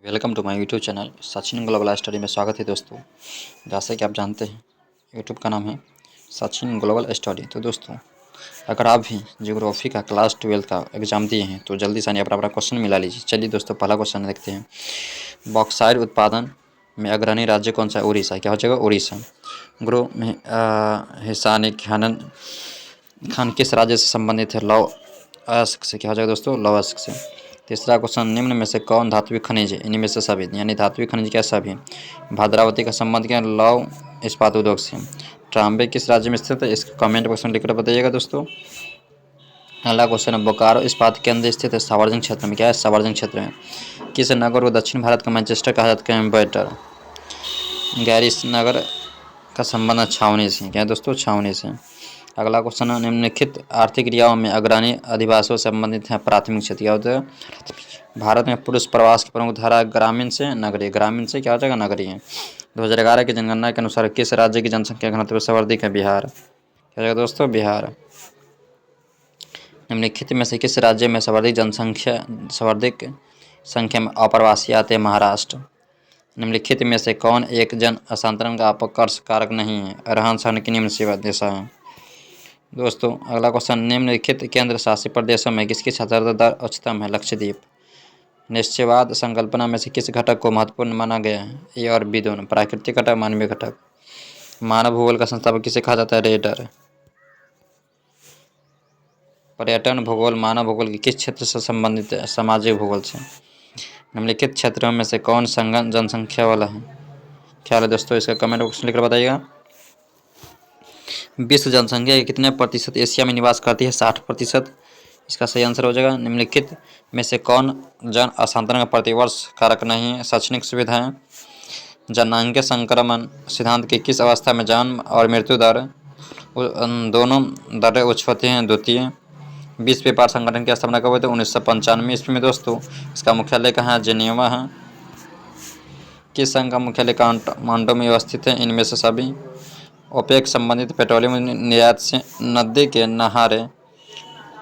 Welcome to my YouTube channel Sachin global study में स्वागत है दोस्तों। जैसे कि आप जानते हैं यूट्यूब का नाम है सचिन ग्लोबल स्टडी। तो दोस्तों अगर आप भी ज्योग्राफी का क्लास 12 का एग्ज़ाम दिए हैं तो जल्दी से अपना क्वेश्चन मिला लीजिए। चलिए दोस्तों पहला क्वेश्चन देखते हैं। बॉक्साइट उत्पादन में अग्रणी राज्य कौन सा है? उड़ीसा। क्या हो जाएगा? उड़ीसा। ग्रो में हिसानिक खान किस राज्य से संबंधित है? लौह अयस्क से। क्या हो जाएगा दोस्तों? लौह अयस्क से। तीसरा क्वेश्चन, निम्न में से कौन धात्विक खनिज है? इनमें से सभी, यानी धात्विक खनिज क्या सभी? भद्रावती का संबंध क्या? लौह इस्पात उद्योग से। ट्राम्बे किस राज्य में स्थित है? इसका कमेंट बॉक्स में लिखकर बताइएगा दोस्तों। अगला क्वेश्चन है, बोकारो इस्पात केंद्र स्थित है सावर्जनिक क्षेत्र में। क्या है? सावर्जनिक क्षेत्र में। किस नगर को दक्षिण भारत का मैनचेस्टर कहा जाता है? एम्बेटर। गैरिस नगर का संबंध छावनी से। क्या है दोस्तों? छावनी से। अगला क्वेश्चन है, निम्नलिखित आर्थिक क्रियाओं में अग्रणी अधिवासों से संबंधित है प्राथमिक क्षेत्र। क्या होता है? भारत में पुरुष प्रवास की प्रमुख धारा ग्रामीण से नगरीय। ग्रामीण से क्या हो जाएगा? नगरीय। 2011 की जनगणना के अनुसार किस राज्य की जनसंख्या घनत्व सर्वाधिक है? बिहार। क्या होगा दोस्तों? बिहार। निम्नलिखित में से किस राज्य में सर्वाधिक संख्या में अप्रवासी आते हैं? महाराष्ट्र। निम्नलिखित में से कौन एक जन हस्तांतरण का अपकर्ष कारक नहीं है? रहन सहन की निम्न सेवा दिशा है। दोस्तों अगला क्वेश्चन, निम्नलिखित केंद्र शासित प्रदेशों में किसकी साक्षरता दर उच्चतम है? लक्षद्वीप। निश्चयवाद संकल्पना में से किस घटक को महत्वपूर्ण माना गया है? ए और बी दोनों। प्राकृतिक घटक, मानवीय घटक। मानव भूगोल का संस्थापक किसे कहा जाता है? रेडर। पर्यटन भूगोल मानव भूगोल के किस क्षेत्र से संबंधित है? सामाजिक भूगोल से। निम्नलिखित क्षेत्रों में से कौन संघन जनसंख्या वाला है? ख्याल है दोस्तों? इसका कमेंट बॉक्स में लिखकर बताइएगा। विश्व जनसंख्या के कितने प्रतिशत एशिया में निवास करती है? 60%। इसका सही आंसर हो जाएगा। निम्नलिखित में से कौन जन हस्तांतरण का प्रतिवर्ष कारक नहीं है? शैक्षणिक सुविधाएं। जनांगीय संक्रमण सिद्धांत की किस अवस्था में जन्म और मृत्यु दर दोनों दरें उच्च होती हैं? द्वितीय। विश्व व्यापार संगठन की स्थापना कब हुई थी? 1995 ईस्वी में दोस्तों। इसका मुख्यालय कहाँ है? जेनेवा है। किस संघ का मुख्यालय काठमांडू में अवस्थित है? इनमें से सभी। ओपेक संबंधित पेट्रोलियम निर्यात से नदी के नहारे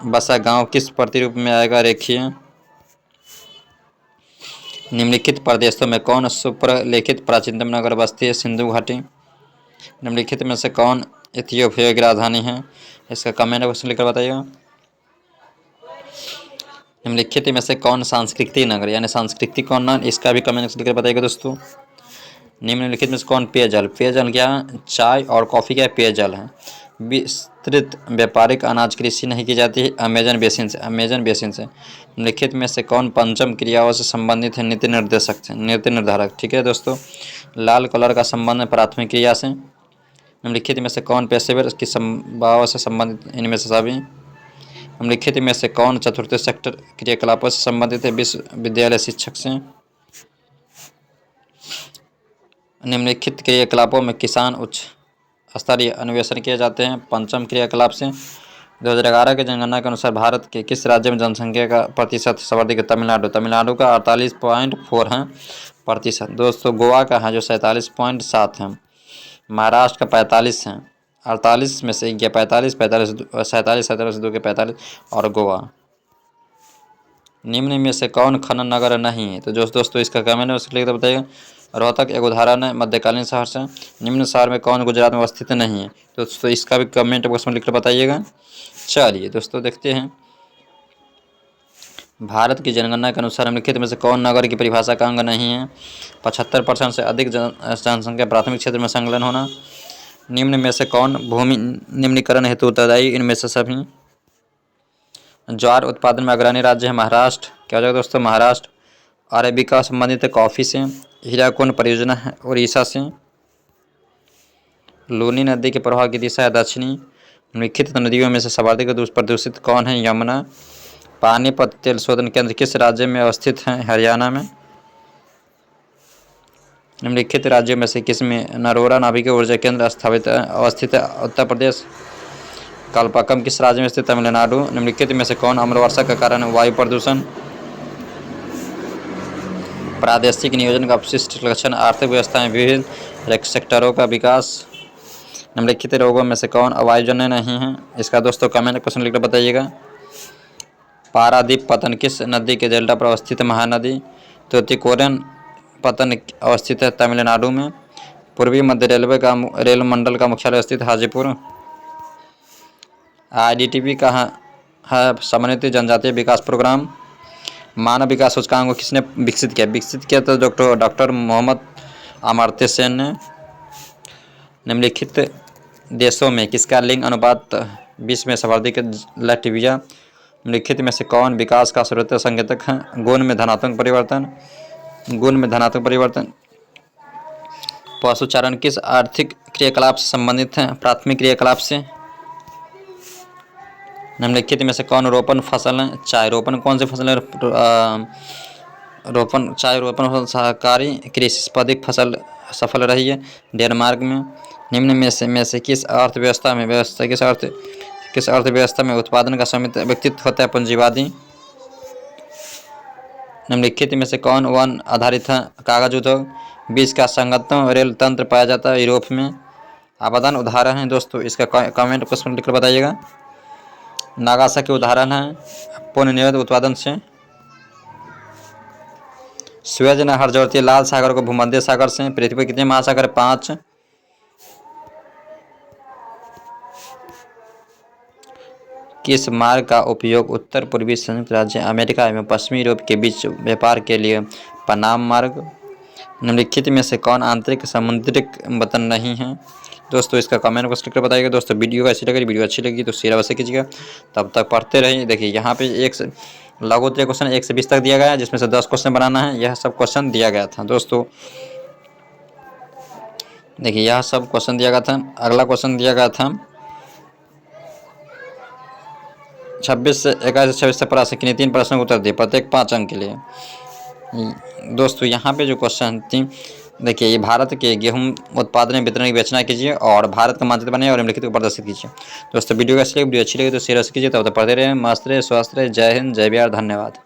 बसा गांव किस प्रतिरूप में आएगा? रेखीय। निम्नलिखित प्रदेशों में कौन सुप्रलेखित प्राचीनतम नगर बस्ती है? सिंधु घाटी। निम्नलिखित में से कौन इथियोपिया की राजधानी है? इसका कमेंट बॉक्स में लिखकर बताइएगा। निम्नलिखित में से कौन सांस्कृतिक नगर, यानी सांस्कृतिक कौन नगर? इसका भी कमेंट बॉक्स में लिखकर बताइएगा दोस्तों। निम्नलिखित में से कौन पेयजल? पेयजल क्या है? चाय और कॉफ़ी क्या पेयजल है। विस्तृत व्यापारिक अनाज कृषि नहीं की जाती है? अमेजन बेसिन से। अमेजन बेसिन से। निम्नलिखित में से कौन पंचम क्रियाओं से संबंधित है? नीति निर्देशक से। नीति निर्धारक। ठीक है दोस्तों। लाल कलर का संबंध प्राथमिक क्रिया से। निम्नलिखित में से कौन पेशेवर की संभावना से संबंधित? इनमें से सभी। निम्नलिखित में से कौन चतुर्थ सेक्टर क्रियाकलापों से संबंधित है? विश्वविद्यालय शिक्षक से। निम्नलिखित क्रियाकलापों में किसान उच्च स्तरीय अन्वेषण किए जाते हैं? पंचम क्रियाकलाप से। 2011 की जनगणना के अनुसार भारत के किस राज्य में जनसंख्या का प्रतिशत सर्वाधिक है? तमिलनाडु। तमिलनाडु का 48.4 है प्रतिशत। दोस्तों गोवा का है जो 47.7 है। महाराष्ट्र का 45 है। 48 में से 45, 47 2 के 45 और गोवा। निम्न में से कौन खनन नगर नहीं है? तो दोस्तों इसका कमेंट में लिख कर बताइएगा। रोहतक एक उदाहरण है मध्यकालीन शहर से। निम्न शहर में कौन गुजरात में अवस्थित नहीं है? तो दोस्तों इसका भी कमेंट बॉक्स में लिखकर बताइएगा। चलिए दोस्तों देखते हैं। भारत की जनगणना के अनुसार निम्नलिखित में से कौन नगर की परिभाषा का अंग नहीं है? 75% से अधिक जनसंख्या प्राथमिक क्षेत्र में संलग्न होना। निम्न में से कौन भूमि निम्नीकरण हेतु उत्तरदायी? इनमें से सभी। ज्वार उत्पादन में अग्रणी राज्य है महाराष्ट्र। क्या हो जाएगा दोस्तों? महाराष्ट्र। अरेबिका संबंधित है कॉफ़ी से। हीराकुंड परियोजना है उड़ीसा से। लूनी नदी के प्रवाह की दिशा है दक्षिणी। निम्नलिखित नदियों में से सर्वाधिक प्रदूषित कौन है? यमुना। पानीपत तेल शोधन केंद्र किस राज्य में अवस्थित है? हरियाणा में। निम्नलिखित राज्यों में से किस में नरोरा नाभिकीय ऊर्जा केंद्र अवस्थित है? उत्तर प्रदेश। कल्पाकम किस राज्य में स्थित? तमिलनाडु। निम्नलिखित में से कौन अम्ल वर्षा का कारण है? वायु प्रदूषण। प्रादेशिक नियोजन का विशिष्ट लक्षण आर्थिक व्यवस्था में विभिन्न सेक्टरों का विकास। निम्नलिखित रोगों में से कौन अवायुजन्य नहीं है? इसका दोस्तों कमेंट क्वेश्चन लिखकर बताइएगा। पारादीप पतन किस नदी के डेल्टा पर अवस्थित? महानदी। तूतीकोरन पत्तन अवस्थित है तमिलनाडु में। पूर्वी मध्य रेलवे का रेल मंडल का मुख्यालय स्थित हाजीपुर। IDTV कहाँ है? समन्वित जनजातीय विकास प्रोग्राम। मानव विकास सूचकांक को किसने विकसित किया? विकसित किया तो डॉक्टर मोहम्मद अमर्त्य सेन ने। निम्नलिखित देशों में किसका लिंग अनुपात 20 में सर्वाधिक? लैटविया। निम्नलिखित में से कौन विकास का सर्वोत्तम संकेतक है? गुण में धनात्मक परिवर्तन। पशुचारण किस आर्थिक क्रियाकलाप से संबंधित है? प्राथमिक क्रियाकलाप से। निम्नलिखित में से कौन रोपण फसल है? चाय रोपण। कौन सी फसल है? चाय रोपण सहकारी कृषि पद्धति फसल सफल रही है डेनमार्क में। निम्न में से किस अर्थव्यवस्था में उत्पादन का स्वामित्व व्यक्तित्व होता है? पूंजीवादी। निम्नलिखित में से कौन वन आधारित है? कागज उद्योग। बीज का संगठन रेल तंत्र पाया जाता है यूरोप में। आवेदन उदाहरण है दोस्तों, इसका कमेंट क्वेश्चन लिखकर बताइएगा। नागासाकी उदाहरण है पुनर्निर्मित उत्पादन से। सुएज नहर जोड़ती है लाल सागर को भूमध्य सागर से। पृथ्वी पर कितने महासागर? 5। किस मार्ग का उपयोग उत्तर पूर्वी संयुक्त राज्य अमेरिका एवं पश्चिमी यूरोप के बीच व्यापार के लिए? पनाम मार्ग। निम्नलिखित में से कौन आंतरिक समुद्रिक वतन नहीं है? दोस्तों इसका कमेंट बॉक्स लिखकर बताइएगा। दोस्तों वीडियो वीडियो अच्छी लगी तो शेयर अवश्य कीजिएगा। तब तक पढ़ते रहिए। देखिए यहाँ पे लघु उत्तरीय क्वेश्चन 1 से 20 तक दिया गया है, जिसमें से 10 क्वेश्चन बनाना है। यह सब क्वेश्चन दिया गया था दोस्तों। देखिए यह सब क्वेश्चन दिया गया था। अगला क्वेश्चन दिया गया था 26 से 21 से 26 से प्रश्न किन्हीं 3 प्रश्नों का उत्तर दिए, प्रत्येक 5 अंक के लिए। दोस्तों यहाँ पे जो क्वेश्चन थी, देखिए ये भारत के गेहूं उत्पादन वितरण की विवेचना कीजिए और भारत का मानचित्र बनाइए और निम्नलिखित को प्रदर्शित कीजिए। दोस्तों वीडियो अच्छी लगी तो शेयर कीजिए। तब तक पढ़ते रहे, मस्त रहे, स्वस्थ रहे। जय हिंद, जय बिहार, धन्यवाद।